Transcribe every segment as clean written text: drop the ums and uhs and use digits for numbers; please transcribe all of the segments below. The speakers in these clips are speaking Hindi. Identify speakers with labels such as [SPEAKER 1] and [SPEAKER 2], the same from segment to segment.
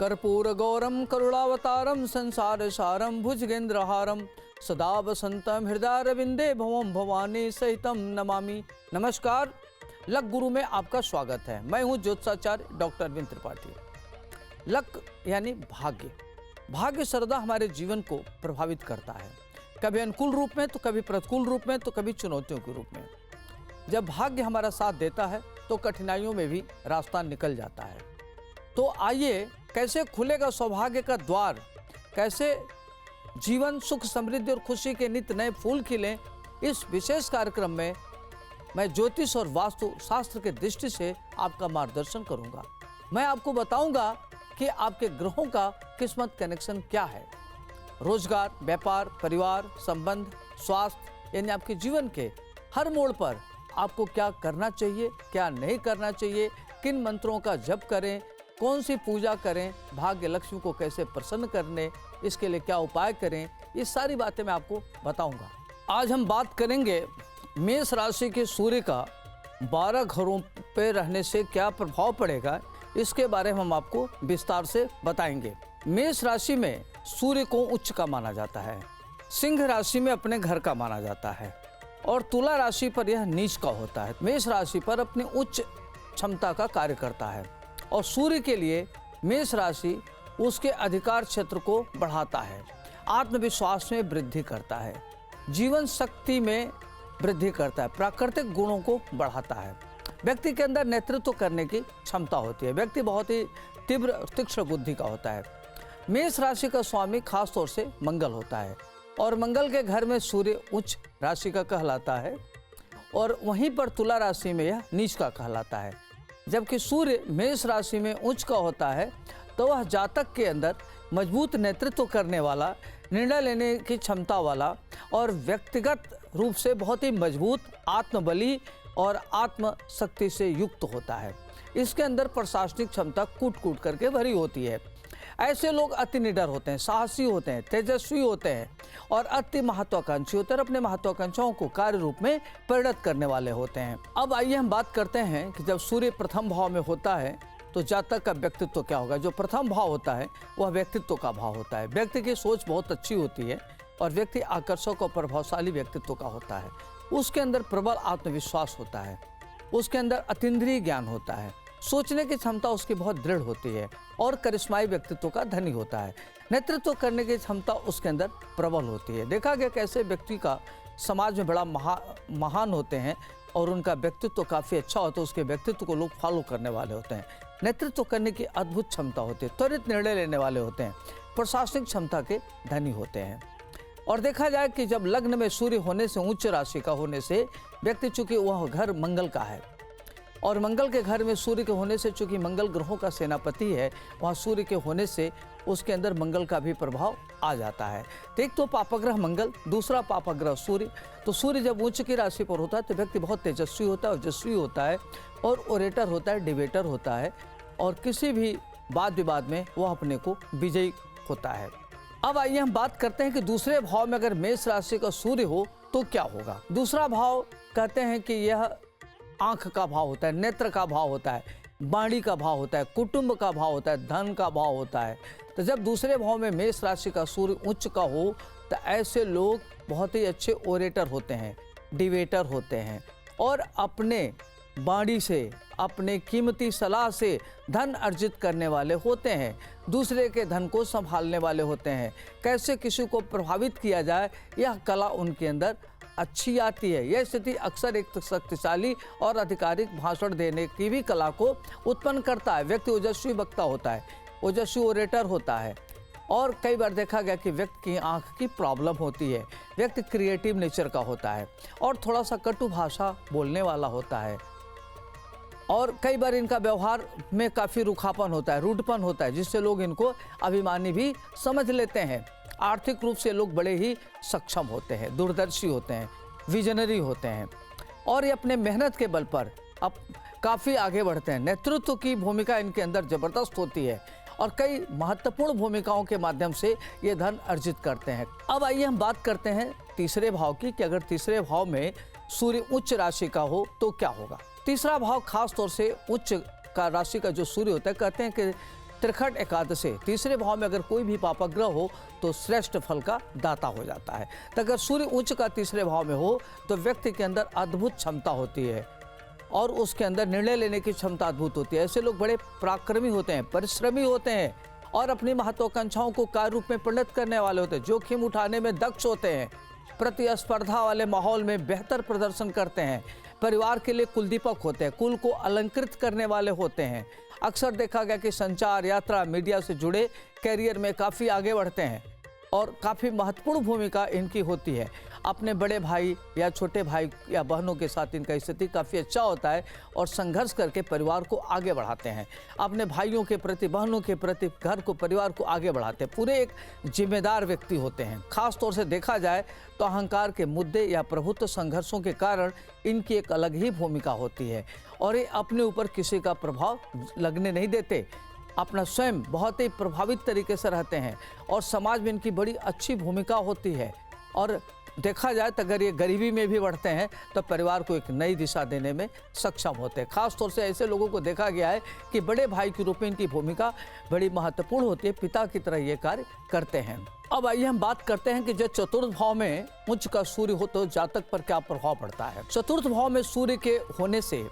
[SPEAKER 1] कर्पूरगौरम करुणावतारम संसार सारम भुजगेंद्रहारम सदा वसंतम हृदयारविंदे भवम भवानी सहितम नमामि। नमस्कार, लक गुरु में आपका स्वागत है। मैं हूं ज्योतिषाचार्य डॉक्टर अरविंद त्रिपाठी। लक यानी भाग्य। भाग्य सदा हमारे जीवन को प्रभावित करता है, कभी अनुकूल रूप में तो कभी प्रतिकूल रूप में तो कभी चुनौतियों के रूप में। जब भाग्य हमारा साथ देता है तो कठिनाइयों में भी रास्ता निकल जाता है। तो आइए, कैसे खुलेगा सौभाग्य का द्वार, कैसे जीवन सुख समृद्धि और खुशी के नित्य नए फूल खिलें, इस विशेष कार्यक्रम में मैं ज्योतिष और वास्तु शास्त्र के दृष्टि से आपका मार्गदर्शन करूंगा। मैं आपको बताऊंगा कि आपके ग्रहों का किस्मत कनेक्शन क्या है। रोजगार, व्यापार, परिवार, संबंध, स्वास्थ्य यानी आपके जीवन के हर मोड़ पर आपको क्या करना चाहिए, क्या नहीं करना चाहिए, किन मंत्रों का जप करें, कौन सी पूजा करें, भाग्य लक्ष्मी को कैसे प्रसन्न करने, इसके लिए क्या उपाय करें, ये सारी बातें मैं आपको बताऊंगा। आज हम बात करेंगे मेष राशि के सूर्य का 12 घरों पे रहने से क्या प्रभाव पड़ेगा, इसके बारे में हम आपको विस्तार से बताएंगे। मेष राशि में सूर्य को उच्च का माना जाता है, सिंह राशि में अपने घर का माना जाता है और तुला राशि पर यह नीच का होता है। मेष राशि पर अपनी उच्च क्षमता का कार्य करता है और सूर्य के लिए मेष राशि उसके अधिकार क्षेत्र को बढ़ाता है, आत्मविश्वास में वृद्धि करता है, जीवन शक्ति में वृद्धि करता है, प्राकृतिक गुणों को बढ़ाता है। व्यक्ति के अंदर नेतृत्व करने की क्षमता होती है। व्यक्ति बहुत ही तीक्ष्ण बुद्धि का होता है। मेष राशि का स्वामी खास तौर से मंगल होता है और मंगल के घर में सूर्य उच्च राशि का कहलाता है और वहीं पर तुला राशि में यह नीच का कहलाता है। जबकि सूर्य मेष राशि में उच्च का होता है तो वह जातक के अंदर मजबूत नेतृत्व करने वाला, निर्णय लेने की क्षमता वाला और व्यक्तिगत रूप से बहुत ही मजबूत, आत्मबली और आत्मशक्ति से युक्त होता है। इसके अंदर प्रशासनिक क्षमता कूट कूट करके भरी होती है। ऐसे लोग अति निडर होते हैं, साहसी होते हैं, तेजस्वी होते हैं और अति महत्वाकांक्षी होते हैं और अपने महत्वाकांक्षाओं को कार्य रूप में परिणत करने वाले होते हैं। अब आइए हम बात करते हैं कि जब सूर्य प्रथम भाव में होता है तो जातक का व्यक्तित्व क्या होगा। जो प्रथम भाव होता है वह व्यक्तित्व का भाव होता है। व्यक्ति की सोच बहुत अच्छी होती है और व्यक्ति आकर्षक और प्रभावशाली व्यक्तित्व का होता है। उसके अंदर प्रबल आत्मविश्वास होता है, उसके अंदर अतीन्द्रिय ज्ञान होता है, सोचने की क्षमता उसकी बहुत दृढ़ होती है और करिश्माई व्यक्तित्व का धनी होता है। नेतृत्व करने की क्षमता उसके अंदर प्रबल होती है। देखा गया कैसे व्यक्ति का समाज में बड़ा महान होते हैं और उनका व्यक्तित्व काफ़ी अच्छा होता है, उसके व्यक्तित्व को लोग फॉलो करने वाले होते हैं। नेतृत्व करने की अद्भुत क्षमता होती है, त्वरित निर्णय लेने वाले होते हैं, प्रशासनिक क्षमता के धनी होते हैं। और देखा जाए कि जब लग्न में सूर्य होने से, उच्च राशि का होने से, व्यक्ति चूंकि वह घर मंगल का है और मंगल के घर में सूर्य के होने से, चूंकि मंगल ग्रहों का सेनापति है, वहाँ सूर्य के होने से उसके अंदर मंगल का भी प्रभाव आ जाता है। तो एक तो पापग्रह मंगल, दूसरा पापग्रह सूर्य। तो सूर्य जब उच्च की राशि पर होता है तो व्यक्ति बहुत तेजस्वी होता है, ओजस्वी होता है और ओरेटर होता है, डिबेटर होता है और किसी भी वाद विवाद में वह अपने को विजयी होता है। अब आइए हम बात करते हैं कि दूसरे भाव में अगर मेष राशि का सूर्य हो तो क्या होगा। दूसरा भाव कहते हैं कि यह आंख का भाव होता है, नेत्र का भाव होता है, वाणी का भाव होता है, कुटुंब का भाव होता है, धन का भाव होता है। तो जब दूसरे भाव में मेष राशि का सूर्य उच्च का हो तो ऐसे लोग बहुत ही अच्छे ओरेटर होते हैं, डिबेटर होते हैं और अपने वाणी से, अपने कीमती सलाह से धन अर्जित करने वाले होते हैं, दूसरे के धन को संभालने वाले होते हैं। कैसे किसी को प्रभावित किया जाए, यह कला उनके अंदर अच्छी आती है। यह स्थिति अक्सर एक शक्तिशाली और आधिकारिक भाषण देने की भी कला को उत्पन्न करता है। व्यक्ति ओजस्वी वक्ता होता है, ओजस्वी ओरेटर होता है और कई बार देखा गया कि व्यक्ति की आंख की प्रॉब्लम होती है। व्यक्ति क्रिएटिव नेचर का होता है और थोड़ा सा कटु भाषा बोलने वाला होता है और कई बार इनका व्यवहार में काफ़ी रूखापन होता है, रूडपन होता है, जिससे लोग इनको अभिमानी भी समझ लेते हैं। आर्थिक रूप से लोग बड़े ही सक्षम होते हैं, दूरदर्शी होते हैं, विजनरी होते हैं और ये अपने मेहनत के बल पर अब काफ़ी आगे बढ़ते हैं। नेतृत्व की भूमिका इनके अंदर ज़बरदस्त होती है और कई महत्वपूर्ण भूमिकाओं के माध्यम से ये धन अर्जित करते हैं। अब आइए हम बात करते हैं तीसरे भाव की कि अगर तीसरे भाव में सूर्य उच्च राशि का हो तो क्या होगा। तीसरा भाव खास तौर से उच्च का राशि का जो सूर्य होता है, कहते हैं कि त्रिखट एकादशी, तीसरे भाव में अगर कोई भी पापग्रह हो तो श्रेष्ठ फल का दाता हो जाता है। तो अगर सूर्य उच्च का तीसरे भाव में हो तो व्यक्ति के अंदर अद्भुत क्षमता होती है और उसके अंदर निर्णय लेने की क्षमता अद्भुत होती है। ऐसे लोग बड़े पराक्रमी होते हैं, परिश्रमी होते हैं और अपनी महत्वाकांक्षाओं को कार्य रूप में परिणत करने वाले होते हैं। जोखिम उठाने में दक्ष होते हैं, प्रतिस्पर्धा वाले माहौल में बेहतर प्रदर्शन करते हैं, परिवार के लिए कुलदीपक होते हैं, कुल को अलंकृत करने वाले होते हैं। अक्सर देखा गया कि संचार, यात्रा, मीडिया से जुड़े कैरियर में काफ़ी आगे बढ़ते हैं और काफ़ी महत्वपूर्ण भूमिका इनकी होती है। अपने बड़े भाई या छोटे भाई या बहनों के साथ इनका स्थिति काफ़ी अच्छा होता है और संघर्ष करके परिवार को आगे बढ़ाते हैं। अपने भाइयों के प्रति, बहनों के प्रति, घर को, परिवार को आगे बढ़ाते हैं। पूरे एक जिम्मेदार व्यक्ति होते हैं। खास तौर से देखा जाए तो अहंकार के मुद्दे या प्रभुत्व संघर्षों के कारण इनकी एक अलग ही भूमिका होती है और ये अपने ऊपर किसी का प्रभाव लगने नहीं देते। अपना स्वयं बहुत ही प्रभावित तरीके से रहते हैं और समाज में इनकी बड़ी अच्छी भूमिका होती है। और देखा जाए तो अगर ये गरीबी में भी बढ़ते हैं तो परिवार को एक नई दिशा देने में सक्षम होते हैं। खास तौर से ऐसे लोगों को देखा गया है कि बड़े भाई के रूप में इनकी भूमिका बड़ी महत्वपूर्ण होती है, पिता की तरह ये कार्य करते हैं। अब आइए हम बात करते हैं कि जब चतुर्थ भाव में उच्च का सूर्य हो तो जातक पर क्या प्रभाव पड़ता है। चतुर्थ भाव में सूर्य के होने से,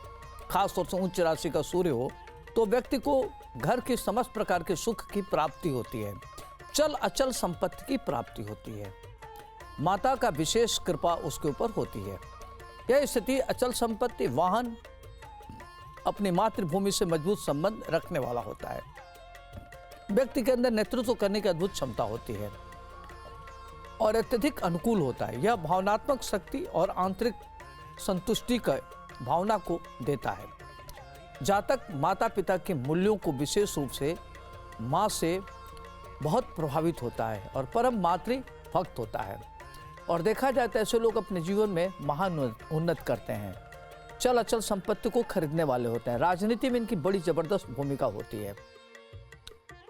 [SPEAKER 1] खास तौर से उच्च राशि का सूर्य हो तो व्यक्ति को घर की समस्त प्रकार के सुख की प्राप्ति होती है, चल अचल संपत्ति की प्राप्ति होती है, माता का विशेष कृपा उसके ऊपर होती है। यह स्थिति अचल संपत्ति, वाहन, अपनी मातृभूमि से मजबूत संबंध रखने वाला होता है। व्यक्ति के अंदर नेतृत्व करने की अद्भुत क्षमता होती है और अत्यधिक अनुकूल होता है। यह भावनात्मक शक्ति और आंतरिक संतुष्टि का भावना को देता है। जातक माता पिता के मूल्यों को, विशेष रूप से माँ से बहुत प्रभावित होता है और परम मातृ भक्त होता है। और देखा जाए तो ऐसे लोग अपने जीवन में महान उन्नत करते हैं, चल अचल संपत्ति को खरीदने वाले होते हैं। राजनीति में इनकी बड़ी जबरदस्त भूमिका होती है।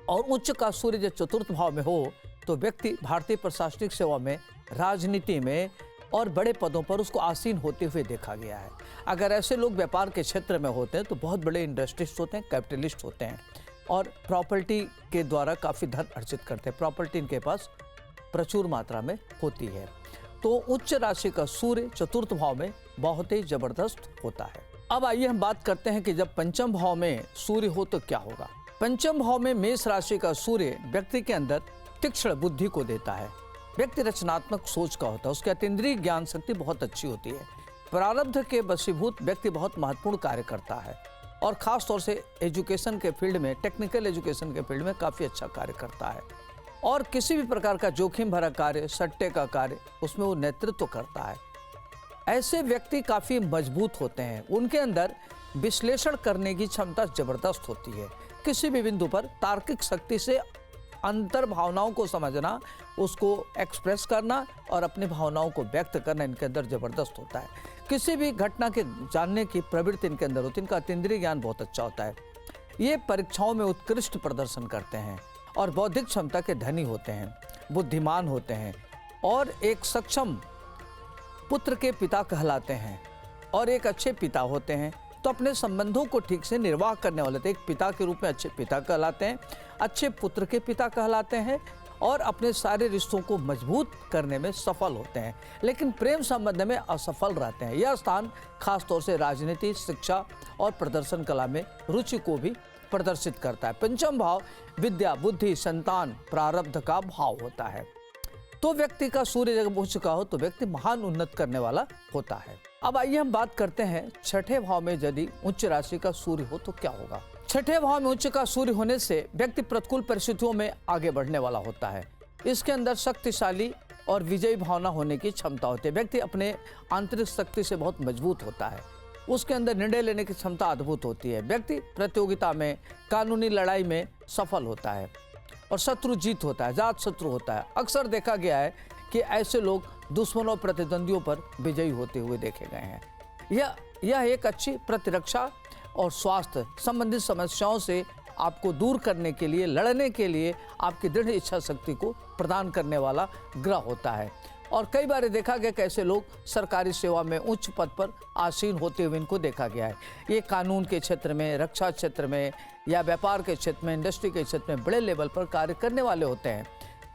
[SPEAKER 1] और उच्च का सूर्य जब चतुर्थ भाव में हो तो व्यक्ति भारतीय प्रशासनिक सेवा में, राजनीति में और बड़े पदों पर उसको आसीन होते हुए देखा गया है। अगर ऐसे लोग व्यापार के क्षेत्र में होते हैं तो बहुत बड़े इंडस्ट्रिस्ट होते हैं, कैपिटलिस्ट होते हैं और प्रॉपर्टी के द्वारा काफ़ी धन अर्जित करते हैं। प्रॉपर्टी इनके पास प्रचुर मात्रा में होती है। तो उच्च राशि का सूर्य चतुर्थ भाव में बहुत ही जबरदस्त होता है। अब आइए हम बात करते हैं कि जब पंचम भाव में सूर्य हो तो क्या होगा। पंचम भाव में मेष राशि का सूर्य व्यक्ति के अंदर तीक्ष्ण बुद्धि को देता है। व्यक्ति रचनात्मक सोच का होता है, उसकी अतीन्द्रिय ज्ञान शक्ति बहुत अच्छी होती है। प्रारब्ध के वशीभूत व्यक्ति बहुत महत्वपूर्ण कार्य करता है और खास तौर से एजुकेशन के फील्ड में, टेक्निकल एजुकेशन के फील्ड में काफ़ी अच्छा कार्य करता है और किसी भी प्रकार का जोखिम भरा कार्य, सट्टे का कार्य, उसमें वो नेतृत्व करता है। ऐसे व्यक्ति काफ़ी मजबूत होते हैं, उनके अंदर विश्लेषण करने की क्षमता जबरदस्त होती है। किसी भी बिंदु पर तार्किक शक्ति से अंतर भावनाओं को समझना, उसको एक्सप्रेस करना और अपनी भावनाओं को व्यक्त करना इनके अंदर जबरदस्त होता है। किसी भी घटना के जानने की प्रवृत्ति इनके अंदर होती है। इनका अतीन्द्रिय ज्ञान बहुत अच्छा होता है। ये परीक्षाओं में उत्कृष्ट प्रदर्शन करते हैं और बौद्धिक क्षमता के धनी होते हैं, बुद्धिमान होते हैं और एक सक्षम पुत्र के पिता कहलाते हैं और एक अच्छे पिता होते हैं। तो अपने संबंधों को ठीक से निर्वाह करने वाले थे। एक पिता के रूप में अच्छे पिता कहलाते हैं, अच्छे पुत्र के पिता कहलाते हैं और अपने सारे रिश्तों को मजबूत करने में सफल होते हैं, लेकिन प्रेम संबंध में असफल रहते हैं। यह स्थान खास तौर से राजनीति, शिक्षा और प्रदर्शन कला में रुचि को भी प्रदर्शित करता है। पंचम भाव विद्या, बुद्धि, संतान, प्रारब्ध का भाव होता है। तो व्यक्ति का सूर्य जब उच्च का हो तो व्यक्ति महान उन्नत करने वाला होता है। अब आइए हम बात करते हैं छठे भाव में यदि उच्च राशि का सूर्य हो तो क्या होगा। छठे भाव में उच्च का सूर्य होने से व्यक्ति प्रतिकूल परिस्थितियों में आगे बढ़ने वाला होता है। इसके अंदर शक्तिशाली और विजयी भावना होने की क्षमता होती है। व्यक्ति अपने आंतरिक शक्ति से बहुत मजबूत होता है, उसके अंदर निर्णय लेने की क्षमता अद्भुत होती है। व्यक्ति प्रतियोगिता में, कानूनी लड़ाई में सफल होता है और शत्रु जीत होता है, जात शत्रु होता है। अक्सर देखा गया है कि ऐसे लोग दुश्मनों, प्रतिद्वंदियों पर विजयी होते हुए देखे गए हैं। यह एक अच्छी प्रतिरक्षा और स्वास्थ्य संबंधित समस्याओं से आपको दूर करने के लिए, लड़ने के लिए आपकी दृढ़ इच्छा शक्ति को प्रदान करने वाला ग्रह होता है। और कई बार देखा गया कि ऐसे लोग सरकारी सेवा में उच्च पद पर आसीन होते हुए इनको देखा गया है। ये कानून के क्षेत्र में, रक्षा क्षेत्र में या व्यापार के क्षेत्र में, इंडस्ट्री के क्षेत्र में बड़े लेवल पर कार्य करने वाले होते हैं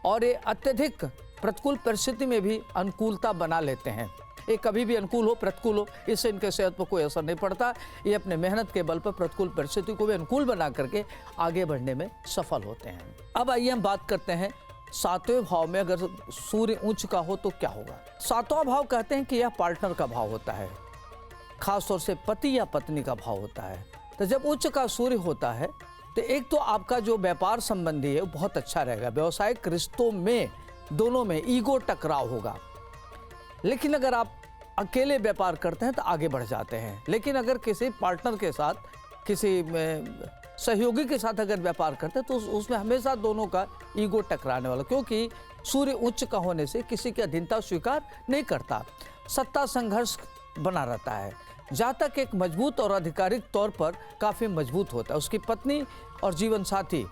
[SPEAKER 1] और ये अत्यधिक प्रतिकूल परिस्थिति में भी अनुकूलता बना लेते हैं। ये कभी भी अनुकूल हो प्रतिकूल हो, इससे इनके सेहत पर कोई असर नहीं पड़ता। ये अपने मेहनत के बल पर प्रतिकूल परिस्थिति को भी अनुकूल बना करके आगे बढ़ने में सफल होते हैं। अब आइए हम बात करते हैं 7वें भाव में अगर सूर्य उच्च का हो तो क्या होगा। 7वां भाव कहते हैं कि यह पार्टनर का भाव होता है, खासतौर से पति या पत्नी का भाव होता है। तो जब उच्च का सूर्य होता है तो एक तो आपका जो व्यापार संबंधी है वो बहुत अच्छा रहेगा। व्यवसायिक रिश्तों में दोनों में ईगो टकराव होगा, लेकिन अगर आप अकेले व्यापार करते हैं तो आगे बढ़ जाते हैं। लेकिन अगर किसी पार्टनर के साथ, किसी सहयोगी के साथ अगर व्यापार करते हैं तो उसमें हमेशा दोनों का ईगो टकराने वाला, क्योंकि सूर्य उच्च का होने से किसी की अधीनता स्वीकार नहीं करता, सत्ता संघर्ष बना रहता है। जहाँ तक एक मजबूत और आधिकारिक तौर पर काफ़ी मजबूत होता है। उसकी पत्नी और जीवन साथी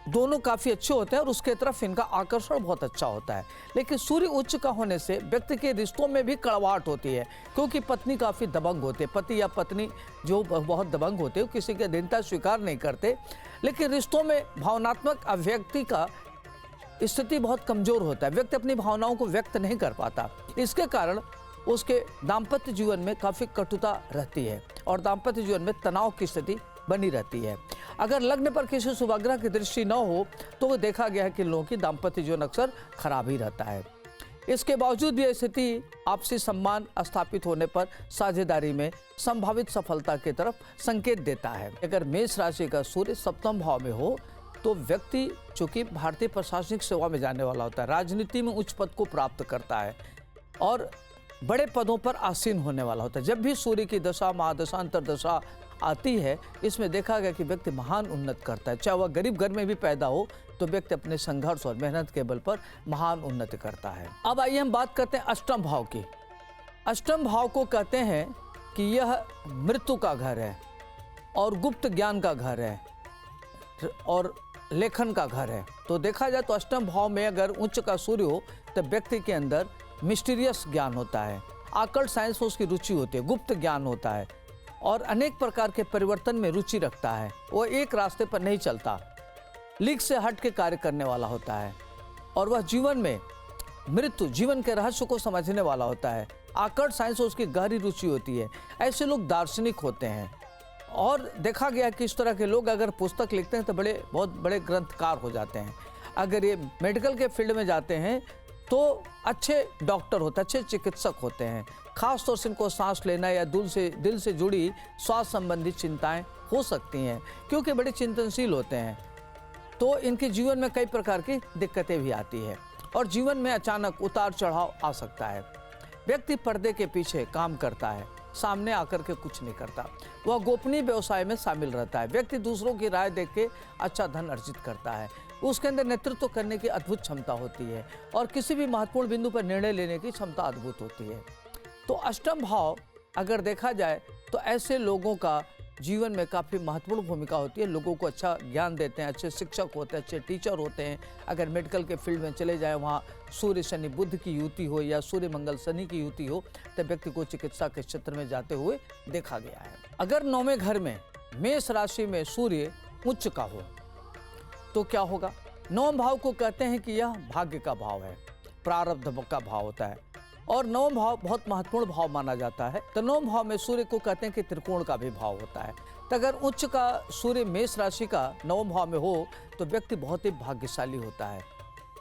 [SPEAKER 1] दोनों काफ़ी अच्छे होते हैं और उसके तरफ इनका आकर्षण बहुत अच्छा होता है। लेकिन सूर्य उच्च का होने से व्यक्ति के रिश्तों में भी कड़वाहट होती है, क्योंकि पत्नी काफ़ी दबंग होती है। पति या पत्नी जो बहुत दबंग होते हैं, किसी की अधीनता स्वीकार नहीं करते, लेकिन रिश्तों में भावनात्मक अभिव्यक्ति का स्थिति बहुत कमज़ोर होता है। व्यक्ति अपनी भावनाओं को व्यक्त नहीं कर पाता। इसके कारण उसके दाम्पत्य जीवन में काफ़ी कटुता रहती है और दाम्पत्य जीवन में तनाव की स्थिति बनी रहती है। अगर लग्न पर किसी शुभाग्रह की दृष्टि न हो तो वो देखा गया है कि लोगों की दाम्पत्य जीवन अक्सर खराब ही रहता है। इसके बावजूद ये स्थिति आपसी सम्मान स्थापित होने पर साझेदारी में संभावित सफलता की तरफ संकेत देता है। अगर मेष राशि का सूर्य सप्तम भाव में हो तो व्यक्ति चूंकि भारतीय प्रशासनिक सेवा में जाने वाला होता है, राजनीति में उच्च पद को प्राप्त करता है और बड़े पदों पर आसीन होने वाला होता है। जब भी सूर्य की दशा, महादशा, अंतरदशा आती है, इसमें देखा गया कि व्यक्ति महान उन्नत करता है। चाहे वह गरीब घर में भी पैदा हो तो व्यक्ति अपने संघर्ष और मेहनत के बल पर महान उन्नति करता है। अब आइए हम बात करते हैं अष्टम भाव की। अष्टम भाव को कहते हैं कि यह मृत्यु का घर है और गुप्त ज्ञान का घर है और लेखन का घर है। तो देखा जाए तो अष्टम भाव में अगर उच्च का सूर्य हो तो व्यक्ति के अंदर मिस्टीरियस ज्ञान होता है, आकल्ट साइंस में उसकी रुचि होती है, गुप्त ज्ञान होता है और अनेक प्रकार के परिवर्तन में रुचि रखता है। वो एक रास्ते पर नहीं चलता, लीक से हट के कार्य करने वाला होता है और वह जीवन में मृत्यु, जीवन के रहस्य को समझने वाला होता है। आकल्ट साइंस में उसकी गहरी रुचि होती है। ऐसे लोग दार्शनिक होते हैं और देखा गया कि इस तरह के लोग अगर पुस्तक लिखते हैं तो बहुत बड़े ग्रंथकार हो जाते हैं। अगर ये मेडिकल के फील्ड में जाते हैं तो अच्छे डॉक्टर होते हैं, अच्छे चिकित्सक होते हैं। खास तौर से इनको सांस लेना या दिल से जुड़ी स्वास्थ्य संबंधी चिंताएं हो सकती हैं, क्योंकि बड़े चिंतनशील होते हैं। तो इनके जीवन में कई प्रकार की दिक्कतें भी आती है और जीवन में अचानक उतार चढ़ाव आ सकता है। व्यक्ति पर्दे के पीछे काम करता है, सामने आकर के कुछ नहीं करता। वह गोपनीय व्यवसाय में शामिल रहता है। व्यक्ति दूसरों की राय देख के अच्छा धन अर्जित करता है। उसके अंदर नेतृत्व करने की अद्भुत क्षमता होती है और किसी भी महत्वपूर्ण बिंदु पर निर्णय लेने की क्षमता अद्भुत होती है। तो अष्टम भाव अगर देखा जाए तो ऐसे लोगों का जीवन में काफ़ी महत्वपूर्ण भूमिका होती है। लोगों को अच्छा ज्ञान देते हैं, अच्छे शिक्षक होते हैं, अच्छे टीचर होते हैं। अगर मेडिकल के फील्ड में चले जाए, वहाँ सूर्य शनि बुध की युति हो या सूर्य मंगल शनि की युति हो, तो व्यक्ति को चिकित्सा के क्षेत्र में जाते हुए देखा गया है। अगर 9वें घर में मेष राशि में सूर्य उच्च का हो तो क्या होगा। 9वें भाव को कहते हैं कि यह भाग्य का भाव है, प्रारब्ध का भाव होता है और 9वां भाव बहुत महत्वपूर्ण भाव माना जाता है। तो 9वें भाव में सूर्य को कहते हैं कि त्रिकोण का भी भाव होता है। तो अगर उच्च का सूर्य मेष राशि का 9वें भाव में हो तो व्यक्ति बहुत ही भाग्यशाली होता है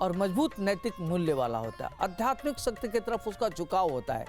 [SPEAKER 1] और मजबूत नैतिक मूल्य वाला होता है। आध्यात्मिक शक्ति की तरफ उसका झुकाव होता है,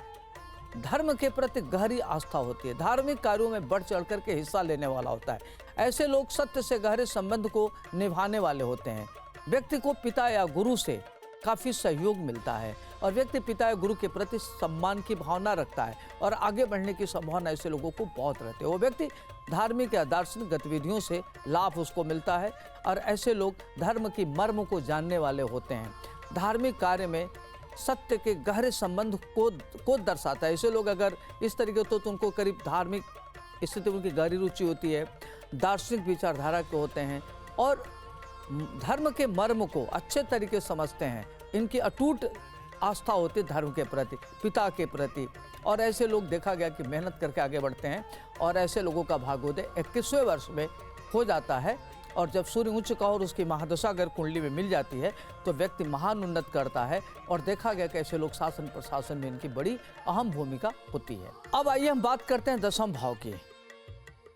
[SPEAKER 1] धर्म के प्रति गहरी आस्था होती है, धार्मिक कार्यों में बढ़ चढ़ करके हिस्सा लेने वाला होता है। ऐसे लोग सत्य से गहरे संबंध को निभाने वाले होते हैं। व्यक्ति को पिता या गुरु से काफ़ी सहयोग मिलता है और व्यक्ति पिता या गुरु के प्रति सम्मान की भावना रखता है और आगे बढ़ने की संभावना ऐसे लोगों को बहुत रहती है। वो व्यक्ति धार्मिक या दार्शनिक गतिविधियों से लाभ उसको मिलता है और ऐसे लोग धर्म की मर्म को जानने वाले होते हैं। धार्मिक कार्य में सत्य के गहरे संबंध को दर्शाता है। ऐसे लोग अगर इस तरीके तो उनको करीब धार्मिक स्थिति उनकी गहरी रुचि होती है, दार्शनिक विचारधारा के होते हैं और धर्म के मर्म को अच्छे तरीके समझते हैं इनकी अटूट आस्था होती है धर्म के प्रति, पिता के प्रति। और ऐसे लोग देखा गया कि मेहनत करके आगे बढ़ते हैं और ऐसे लोगों का भाग्योदय 21वें वर्ष में हो जाता है। और जब सूर्य उच्च का और उसकी महादशा अगर कुंडली में मिल जाती है तो व्यक्ति महान उन्नत करता है। और देखा गया कि ऐसे लोग शासन प्रशासन में इनकी बड़ी अहम भूमिका होती है। अब आइए हम बात करते हैं दशम भाव की।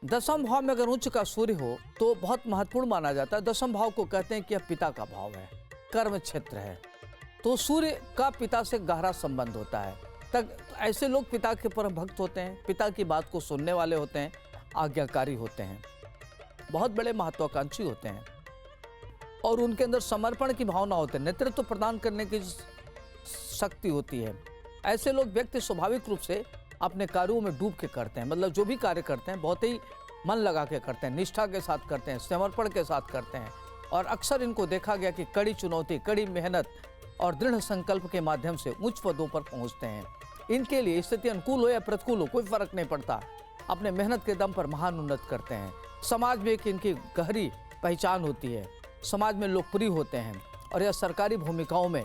[SPEAKER 1] दशम भाव में अगर उच्च का सूर्य हो तो बहुत महत्वपूर्ण माना जाता है। दशम भाव को कहते हैं कि यह पिता का भाव है, कर्म क्षेत्र है, तो सूर्य का पिता से गहरा संबंध होता है। तक ऐसे लोग पिता के परम भक्त होते हैं, पिता की बात को सुनने वाले होते हैं, आज्ञाकारी होते हैं, बहुत बड़े महत्वाकांक्षी होते हैं और उनके अंदर समर्पण की भावना होती है, नेतृत्व प्रदान करने की शक्ति होती है। ऐसे लोग व्यक्ति स्वाभाविक रूप से अपने कार्यों में डूब के करते हैं, मतलब जो भी कार्य करते हैं बहुत ही मन लगा के करते हैं, निष्ठा के साथ करते हैं, समर्पण के साथ करते हैं। और अक्सर इनको देखा गया कि कड़ी चुनौती, कड़ी मेहनत और दृढ़ संकल्प के माध्यम से उच्च पदों पर पहुंचते हैं। इनके लिए स्थिति अनुकूल हो या प्रतिकूल हो कोई फर्क नहीं पड़ता, अपने मेहनत के दम पर महान उन्नत करते हैं। समाज में एक इनकी गहरी पहचान होती है, समाज में लोकप्रिय होते हैं और यह सरकारी भूमिकाओं में,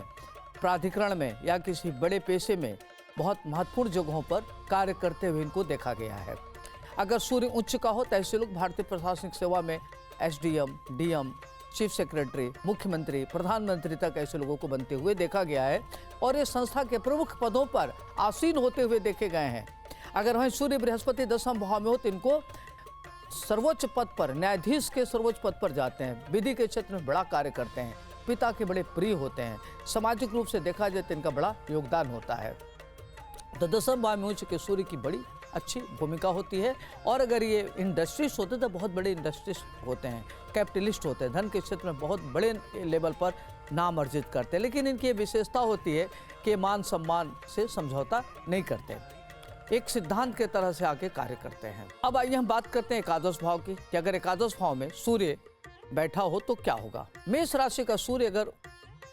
[SPEAKER 1] प्राधिकरण में या किसी बड़े पेशे में बहुत महत्वपूर्ण जगहों पर कार्य करते हुए इनको देखा गया है। अगर सूर्य उच्च का हो तो ऐसे लोग भारतीय प्रशासनिक सेवा में एसडीएम, डीएम, चीफ सेक्रेटरी, मुख्यमंत्री, प्रधानमंत्री तक ऐसे लोगों को बनते हुए देखा गया है और ये संस्था के प्रमुख पदों पर आसीन होते हुए देखे गए हैं। अगर वहीं सूर्य बृहस्पति दशम भाव में हो तो इनको सर्वोच्च पद पर, न्यायाधीश के सर्वोच्च पद पर जाते हैं, विधि के क्षेत्र में बड़ा कार्य करते हैं, पिता के बड़े प्रिय होते हैं, सामाजिक रूप से देखा जाए तो इनका बड़ा योगदान होता है। तो दशम भाव में उच्च के सूर्य की बड़ी अच्छी भूमिका होती है। और अगर ये इंडस्ट्रीज होते तो बहुत बड़े इंडस्ट्रिस्ट होते हैं, कैपिटलिस्ट होते हैं, धन के क्षेत्र में बहुत बड़े लेवल पर नाम अर्जित करते हैं। लेकिन इनकी विशेषता होती है कि मान सम्मान से समझौता नहीं करते, एक सिद्धांत के तरह से आगे कार्य करते हैं। अब आइए हम बात करते हैं एकादश भाव की कि अगर एकादश भाव में सूर्य बैठा हो तो क्या होगा। मेष राशि का सूर्य अगर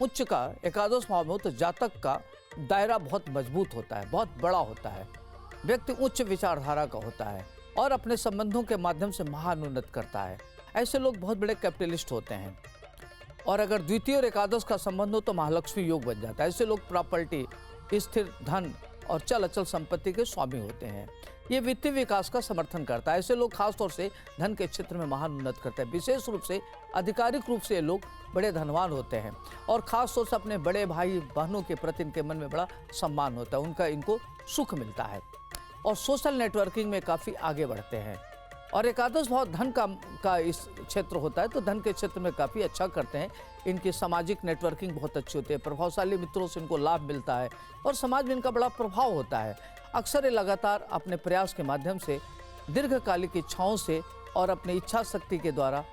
[SPEAKER 1] उच्च का एकादश भाव में हो तो जातक का दायरा बहुत मजबूत होता है, बहुत बड़ा होता है, व्यक्ति उच्च विचारधारा का होता है और अपने संबंधों के माध्यम से महान उन्नत करता है। ऐसे लोग बहुत बड़े कैपिटलिस्ट होते हैं। और अगर द्वितीय और एकादश का संबंध हो तो महालक्ष्मी योग बन जाता है। ऐसे लोग प्रॉपर्टी, स्थिर धन और चल अचल संपत्ति के स्वामी होते हैं। ये वित्तीय विकास का समर्थन करता है। ऐसे लोग खासतौर से धन के क्षेत्र में महान उन्नत करते हैं। विशेष रूप से आधिकारिक रूप से ये लोग बड़े धनवान होते हैं और खासतौर से अपने बड़े भाई बहनों के प्रति इनके मन में बड़ा सम्मान होता है, उनका इनको सुख मिलता है और सोशल नेटवर्किंग में काफ़ी आगे बढ़ते हैं। और एकादश भाव धन का इस क्षेत्र होता है तो धन के क्षेत्र में काफ़ी अच्छा करते हैं। इनकी सामाजिक नेटवर्किंग बहुत अच्छी होती है, प्रभावशाली मित्रों से इनको लाभ मिलता है और समाज में इनका बड़ा प्रभाव होता है। अक्सर ये लगातार अपने प्रयास के माध्यम से, दीर्घकालिक इच्छाओं से और अपनी इच्छा शक्ति के द्वारा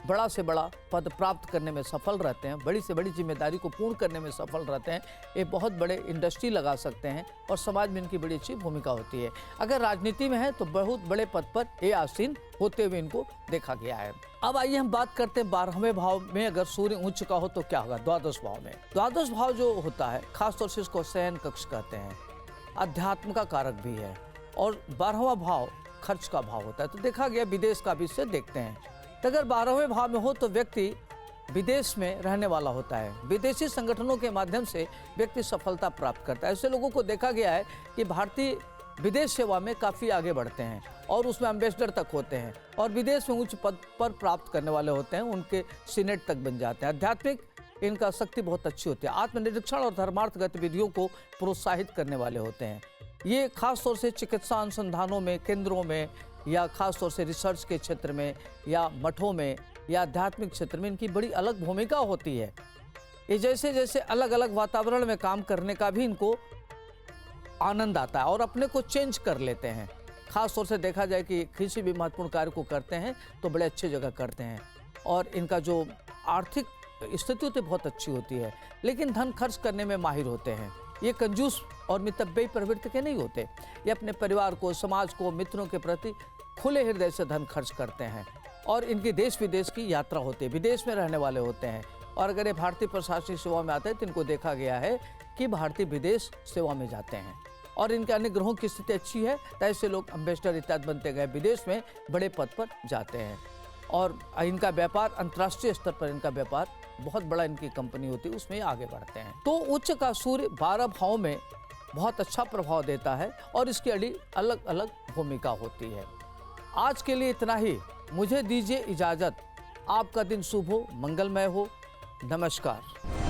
[SPEAKER 1] बड़ा से बड़ा पद प्राप्त करने में सफल रहते हैं, बड़ी से बड़ी जिम्मेदारी को पूर्ण करने में सफल रहते हैं। ये बहुत बड़े इंडस्ट्री लगा सकते हैं और समाज में इनकी बड़ी अच्छी भूमिका होती है। अगर राजनीति में है तो बहुत बड़े पद पर ये आसीन होते हुए इनको देखा गया है। अब आइए हम बात करते हैं 12वें भाव में अगर सूर्य उच्च का हो तो क्या होगा। द्वादश भाव में, द्वादश भाव जो होता है खासतौर से इसको शयन कक्ष कहते हैं, अध्यात्म का कारक भी है और 12वां भाव खर्च का भाव होता है। तो देखा गया विदेश का भी इससे देखते हैं। तो अगर 12वें भाव में हो तो व्यक्ति विदेश में रहने वाला होता है, विदेशी संगठनों के माध्यम से व्यक्ति सफलता प्राप्त करता है। ऐसे लोगों को देखा गया है कि भारतीय विदेश सेवा में काफ़ी आगे बढ़ते हैं और उसमें एम्बेसडर तक होते हैं और विदेश में उच्च पद पर प्राप्त करने वाले होते हैं, उनके सीनेट तक बन जाते हैं। आध्यात्मिक इनका शक्ति बहुत अच्छी होती है, आत्मनिरीक्षण और धर्मार्थ गतिविधियों को प्रोत्साहित करने वाले होते हैं। ये खास तौर से चिकित्सा अनुसंधानों में, केंद्रों में या खास तौर से रिसर्च के क्षेत्र में या मठों में या आध्यात्मिक क्षेत्र में इनकी बड़ी अलग भूमिका होती है। ये जैसे जैसे अलग अलग वातावरण में काम करने का भी इनको आनंद आता है और अपने को चेंज कर लेते हैं। खास तौर से देखा जाए कि किसी भी महत्वपूर्ण कार्य को करते हैं तो बड़े अच्छे जगह करते हैं और इनका जो आर्थिक स्थिति होती है बहुत अच्छी होती है, लेकिन धन खर्च करने में माहिर होते हैं। ये कंजूस और मितव्ययी प्रवृत्ति के नहीं होते, ये अपने परिवार को, समाज को, मित्रों के प्रति खुले हृदय से धन खर्च करते हैं और इनकी देश विदेश की यात्रा होती है, विदेश में रहने वाले होते हैं। और अगर ये भारतीय प्रशासनिक सेवा में आते हैं तो इनको देखा गया है कि भारतीय विदेश सेवा में जाते हैं और इनके अन्य ग्रहों की स्थिति अच्छी है तो ऐसे लोग एम्बेसडर इत्यादि बनते गए, विदेश में बड़े पद पर जाते हैं। और इनका व्यापार अंतर्राष्ट्रीय स्तर पर, इनका व्यापार बहुत बड़ा, इनकी कंपनी होती है, उसमें आगे बढ़ते हैं। तो उच्च का सूर्य 12 भाव में बहुत अच्छा प्रभाव देता है और इसकी अलग अलग भूमिका होती है। आज के लिए इतना ही, मुझे दीजिए इजाज़त। आपका दिन शुभ हो, मंगलमय हो। नमस्कार।